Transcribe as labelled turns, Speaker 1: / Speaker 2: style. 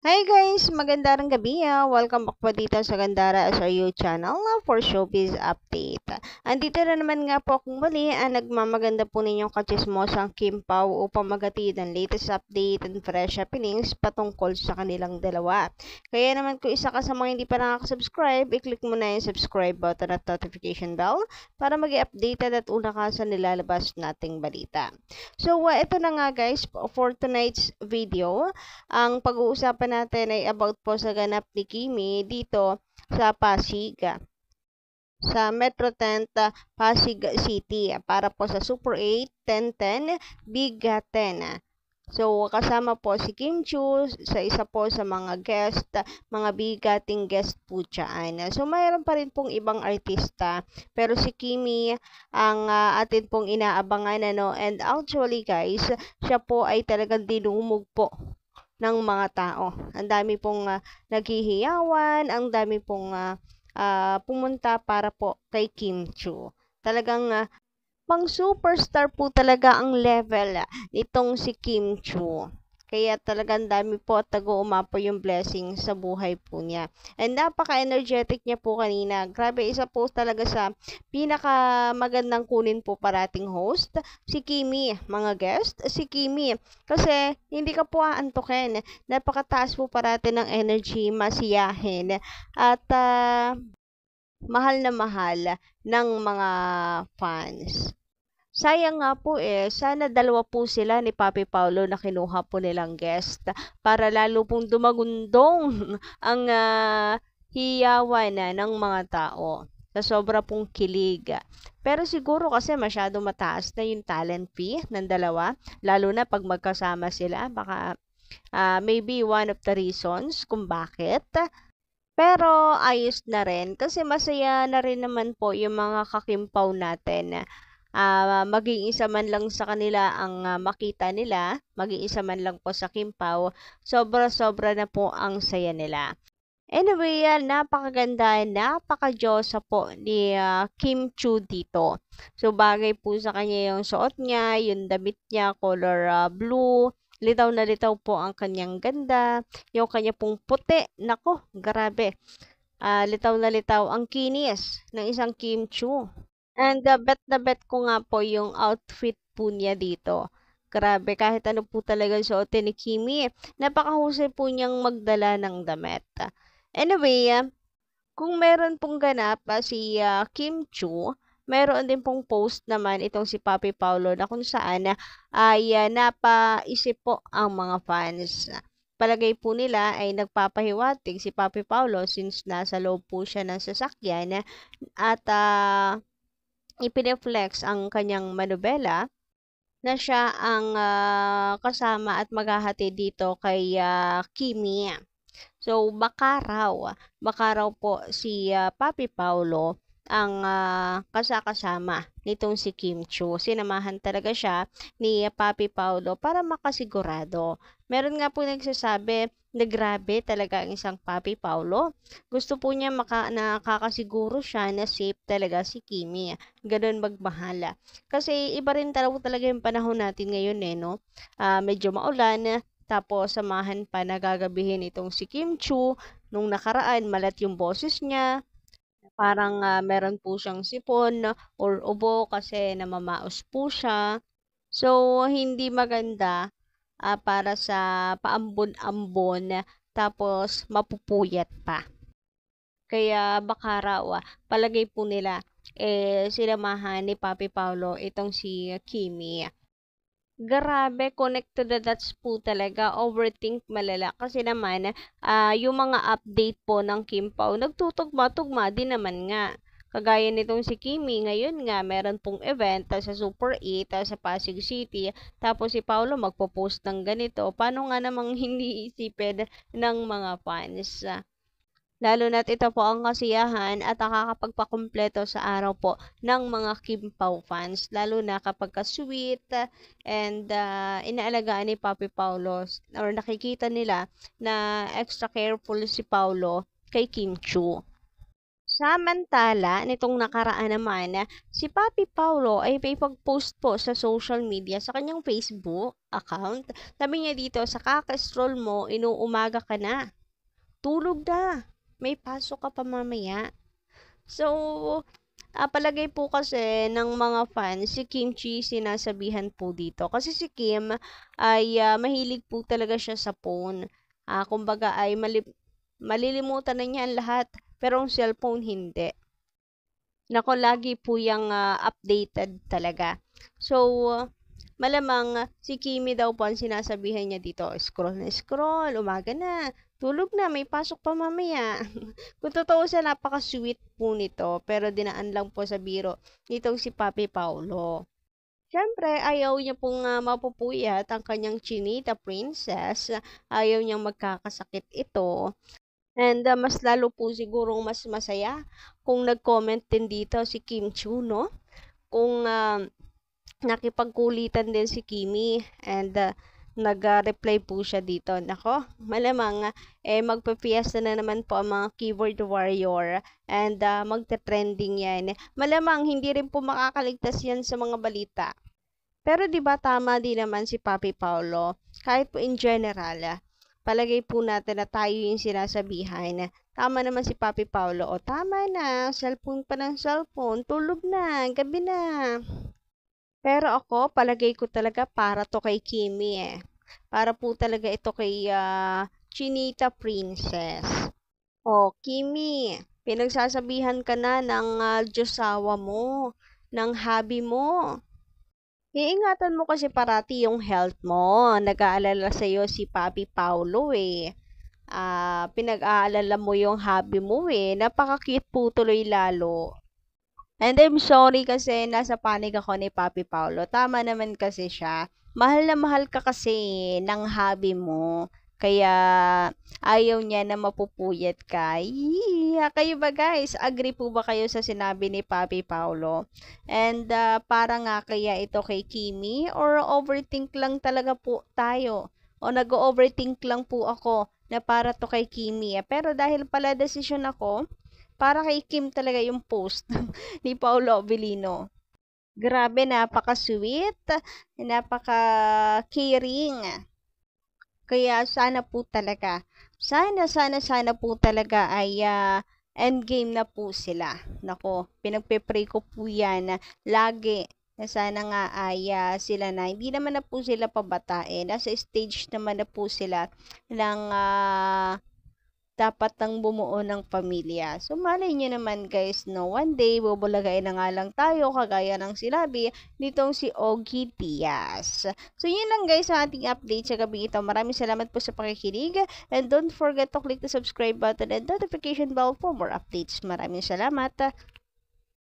Speaker 1: Hi guys! Magandang gabi. Welcome back po dito sa Gandara SRU channel for Showbiz Update. Andito na naman nga po akong muli nagmamaganda po ninyong kachismosang Kim Pao upang magatid ang latest update and fresh happenings patungkol sa kanilang dalawa. Kaya naman kung isa ka sa mga hindi pa nakaka-subscribe, i-click mo na yung subscribe button at notification bell para mag-updated at una ka sa nilalabas nating balita. So, ito na nga guys for tonight's video. Ang pag-uusapan natin ay about po sa ganap ni Kimi dito sa Pasig, sa Metro 10 Pasig City para po sa Super 8, 10-10, Big 10. So, kasama po si Kim Chu sa isa po sa mga guest, mga bigating guest po dyan. So, mayroon pa rin pong ibang artista, pero si Kimi ang atin pong inaabangan, and actually guys, siya po ay talagang dinumog po ng mga tao. Ang dami pong naghihiyawan, ang dami pong pumunta para po kay Kim Chu. Talagang pang superstar po talaga ang level nitong si Kim Chu. Kaya talagang dami po at tago-umapo yung blessing sa buhay po niya. And napaka-energetic niya po kanina. Grabe, isa po talaga sa pinaka magandang kunin po parating host. Si Kimi, mga guest, si Kimi. Kasi hindi ka po aantukin. Napakataas po parati ng energy, masiyahin. At mahal na mahal ng mga fans. Sayang nga po sana dalawa po sila ni Papi Paulo na kinuha po nilang guest para lalo pong dumagundong ang hiyawan ng mga tao sa sobra pong kilig. Pero siguro kasi masyado mataas na yung talent fee ng dalawa, lalo na pag magkasama sila, baka maybe one of the reasons kung bakit. Pero ayos na rin kasi masaya na rin naman po yung mga kakimpaw natin. Maging isa man lang sa kanila ang makita nila, maging isa man lang po sa Kimpaw, sobra-sobra na po ang saya nila. Anyway, napakaganda, napaka-diyosa po ni Kim Chu dito. So, bagay po sa kanya yung suot niya, yung damit niya, color blue. Litaw na litaw po ang kanyang ganda. Yung kanya pong puti, nako, grabe. Litaw na litaw ang kinis ng isang Kim Chu. And bet na bet ko nga po yung outfit po niya dito. Grabe, kahit ano po talaga suotin ni Kimi, napakahusay po niyang magdala ng damit. Anyway, kung meron pong ganap si Kim Chu, meron din pong post naman itong si Papi Paulo na kung saan ay napaisip po ang mga fans. Palagay po nila ay nagpapahiwatig si Papi Paulo since nasa loob po siya ng sasakyan at ipineflex ang kanyang manobela na siya ang kasama at maghahati dito kay Kimi. So, baka raw po si Papi Paulo ang kasakasama nitong si Kim Chu. Sinamahan talaga siya ni Papi Paulo para makasigurado. Meron nga po nagsasabi na grabe talaga ang isang Papi Paulo. Gusto po niya nakakasiguro siya na safe talaga si Kimi. Ganun magmahala. Kasi iba rin talaga yung panahon natin ngayon no? Medyo maulan, tapos samahan pa na gagabihin itong si Kim Chu. Nung nakaraan, malat yung boses niya. Parang meron po siyang sipon or ubo kasi namamaos po siya. So, hindi maganda para sa paambon-ambon tapos mapupuyat pa. Kaya baka raw, palagay po nila, sinamahan ni Papi Paulo itong si Kimi. Grabe, connect to the dots po talaga. Overthink malala. Kasi naman, yung mga update po ng Kim Pao, nagtutugma-tugma din naman nga. Kagaya nitong si Kimi, ngayon nga, meron pong event sa Super 8 sa Pasig City. Tapos si Paolo magpo-post ng ganito. Paano nga namang hindi isipin ng mga fans? Lalo na't ito po ang kasiyahan at nakakapagpakumpleto sa araw po ng mga Kim Pao fans. Lalo na kapag ka-sweet and inaalagaan ni Papi Paulo or nakikita nila na extra careful si Paulo kay Kim Chu. Samantala, nitong nakaraan naman, si Papi Paulo ay may pag-post po sa social media sa kanyang Facebook account. Sabi niya dito, sa kaka-stroll mo, inuumaga ka na. Tulog na. May pasok ka pa mamaya. So, palagay po kasi ng mga fans, si Kim Chi sinasabihan po dito. Kasi si Kim ay mahilig po talaga siya sa phone. Kumbaga ay malilimutan na niya ang lahat. Pero ang cellphone hindi. Nako, lagi po yung updated talaga. So, malamang si Kimi daw po ang sinasabihan niya dito, scroll na scroll, umaga na, tulog na, may pasok pa mamaya. Kung totoo siya, napaka-sweet po nito, pero dinaan lang po sa biro nitong si Papi Paulo. Siyempre, ayaw niya pong mapupuyat ang kanyang chinita princess. Ayaw niyang magkakasakit ito. And mas lalo po sigurong mas masaya kung nag-comment din dito si Kim Chu, no? Kung nakipagkulitan din si Kimi and nag-reply po siya dito. Nako, malamang magpa-fiesta na naman po ang mga keyboard warrior and magte-trending yan. Malamang hindi rin po makakaligtas yan sa mga balita. Pero 'di ba tama din naman si Papi Paulo, kahit po in general, palagay po natin na tayo yung sinasabihan. Tama naman si Papi Paulo, o tama na, cellphone pa ng cellphone, tulog na, gabi na. Pero ako, palagay ko talaga para to kay Kimi Para po talaga ito kay Chinita Princess. O, Kimi, pinagsasabihan ka na ng Diyosawa mo, ng hubby mo. Iingatan mo kasi parati yung health mo. Nag-aalala sa'yo si Papi Paulo pinag-aalala mo yung hobby mo Napaka-cute po tuloy lalo. And I'm sorry kasi nasa panig ako ni Papi Paulo. Tama naman kasi siya. Mahal na mahal ka kasi ng hobby mo. Kaya ayaw niya na mapupuyat ka. Kayo ba guys? Agree po ba kayo sa sinabi ni Papi Paulo? And para nga kaya ito kay Kimi or overthink lang talaga po tayo? O nag-overthink lang po ako na para to kay Kimi. Pero dahil pala desisyon ako, para kay Kim talaga yung post ni Paulo Avellino. Grabe, napaka-sweet, napaka-caring. Kaya sana po talaga, sana po talaga ay endgame na po sila. Nako, pinagpe-pray ko po yan lagi na sana nga ay sila na, hindi naman na po sila pabatain. Nasa stage naman na po sila ng dapat nang bumuo ng pamilya. So, malay nyo naman guys, no, one day, bubulagain na nga lang tayo, kagaya ng sinabi nitong si Ogie Diaz. So, yun lang guys sa ating update sa gabi ito. Maraming salamat po sa pakikinig and don't forget to click the subscribe button and notification bell for more updates. Maraming salamat.